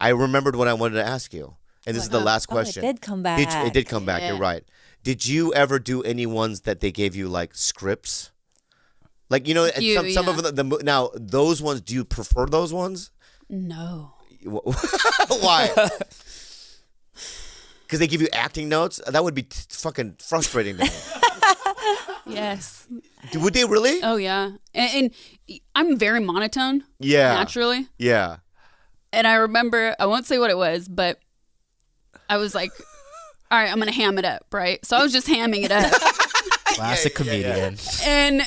I remembered what I wanted to ask you, and this is the last question. It did come back. It did come back. You're right. Did you ever do any ones that they gave you like scripts? Like some of the now those ones. Do you prefer those ones? No. Why? Because they give you acting notes? That would be fucking frustrating to me. Yes. Would they really? Oh, yeah. And I'm very monotone. Yeah. Naturally. Yeah. And I remember, I won't say what it was, but I was like, all right, I'm going to ham it up, right? So I was just hamming it up. Classic comedian. And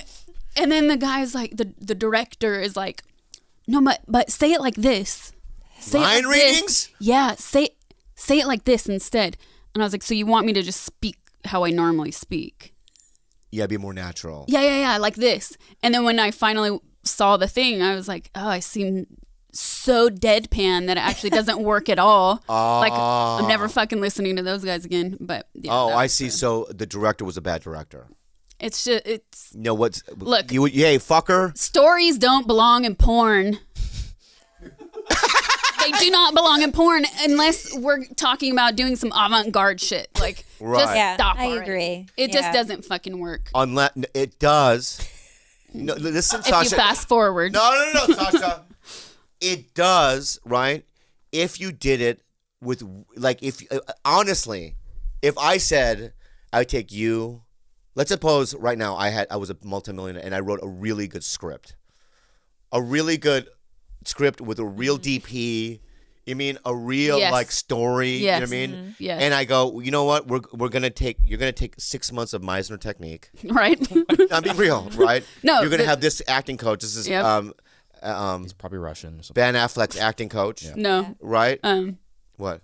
then the guy's like, the director is like, no, but say it like this. Say Line it like readings? This. Yeah, say it like this instead. And I was like, so you want me to just speak how I normally speak? Yeah, be more natural. Yeah, like this. And then when I finally saw the thing, I was like, oh, I seem so deadpan that it actually doesn't work at all. Like, I'm never fucking listening to those guys again. But yeah, I see. So the director was a bad director. It's just, look, hey, fucker. Stories don't belong in porn. They do not belong in porn unless we're talking about doing some avant-garde shit. Like, just stop. I agree. It just doesn't fucking work. Unless it does. No, listen, Sasha. If you fast forward. No, Sasha. It does, right? If you did it with, like, honestly, if I said I would take you, let's suppose right now I was a multimillionaire and I wrote a really good script, with a real DP. You mean a real like story? Yes. You know what I mean? Mm-hmm. Yes. And I go, you know what? You're gonna take 6 months of Meisner technique, right? I'm being real, right? No, you're gonna have this acting coach. This is he's probably Russian. Or something. Ben Affleck's acting coach. Yeah. No, right? What?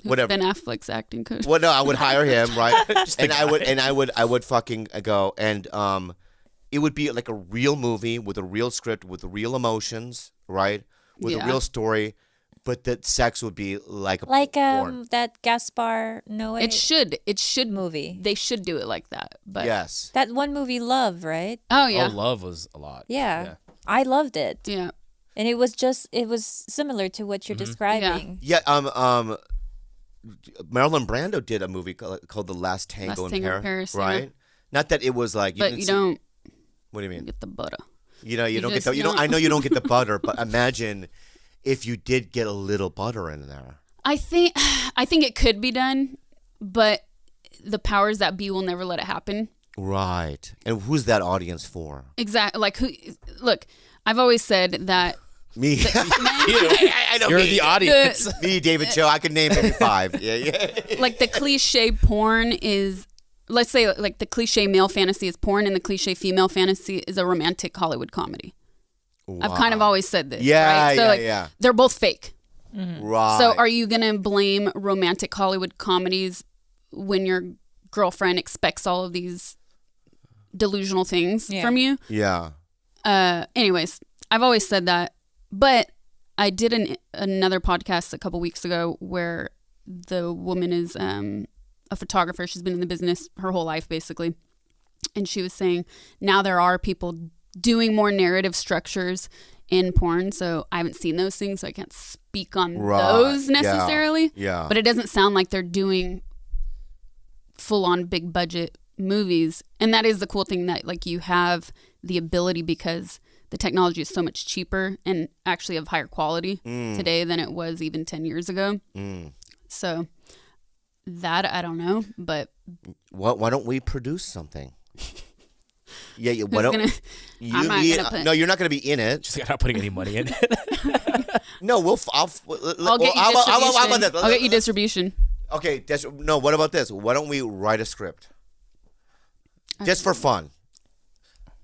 Whatever. Ben Affleck's acting coach. Well, no, I would hire him, right? I would fucking go and it would be like a real movie with a real script with real emotions, right? With a real story, but that sex would be like porn. That Gaspar Noé. It should movie. They should do it like that. But yes, that one movie, Love, right? Oh yeah, Love was a lot. Yeah, I loved it. Yeah, and it was similar to what you're describing. Yeah. Marlon Brando did a movie called The Last Tango in Paris, right? Yeah. Not that it was like, but you don't. What do you mean? Get the butter. You don't get the. You don't. I know you don't get the butter, but imagine if you did get a little butter in there. I think it could be done, but the powers that be will never let it happen. Right. And who's that audience for? Exactly. Like who? Look, I've always said that. Me. I know. You're the audience. Me, David Cho. I could name maybe 5. Yeah. Like the cliche porn is. Let's say like the cliche male fantasy is porn and the cliche female fantasy is a romantic Hollywood comedy. Wow. I've kind of always said this. Yeah, right? So they're both fake. Mm-hmm. Right. So are you going to blame romantic Hollywood comedies when your girlfriend expects all of these delusional things from you? Yeah. Anyways, I've always said that. But I did another podcast a couple weeks ago where the woman is... a photographer. She's been in the business her whole life, basically. And she was saying now there are people doing more narrative structures in porn. So I haven't seen those things, so I can't speak on those necessarily. Yeah. But it doesn't sound like they're doing full-on big budget movies. And that is the cool thing, that like you have the ability, because the technology is so much cheaper and actually of higher quality today than it was even 10 years ago. So... that I don't know, but why don't we produce something? Yeah. Why don't I'm not gonna put... No, you're not going to be in it. Just not putting any money in it. No, I'll get you distribution. I'll get you distribution. Okay. No. What about this? Why don't we write a script just for fun?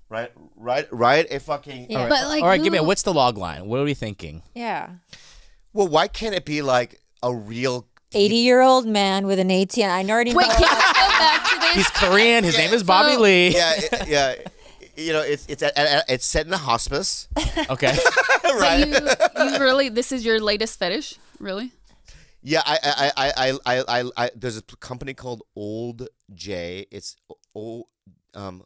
Right. A fucking. Yeah. But like, all right. Give me. What's the log line? What are we thinking? Yeah. Well, why can't it be like a real 80-year-old man with an ATM. I already know. Wait, can I go back to this? He's Korean. His name is Bobby Lee. Yeah. You know, it's set in a hospice. Okay. Right. But you really, this is your latest fetish, really? Yeah. I there's a company called Old J. It's oldje.com.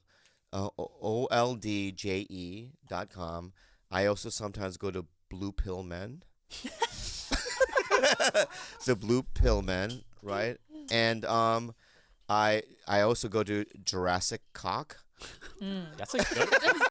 I also sometimes go to Blue Pill Men. So Blue Pill Men, right? And I also go to Jurassic Cock. That's a good.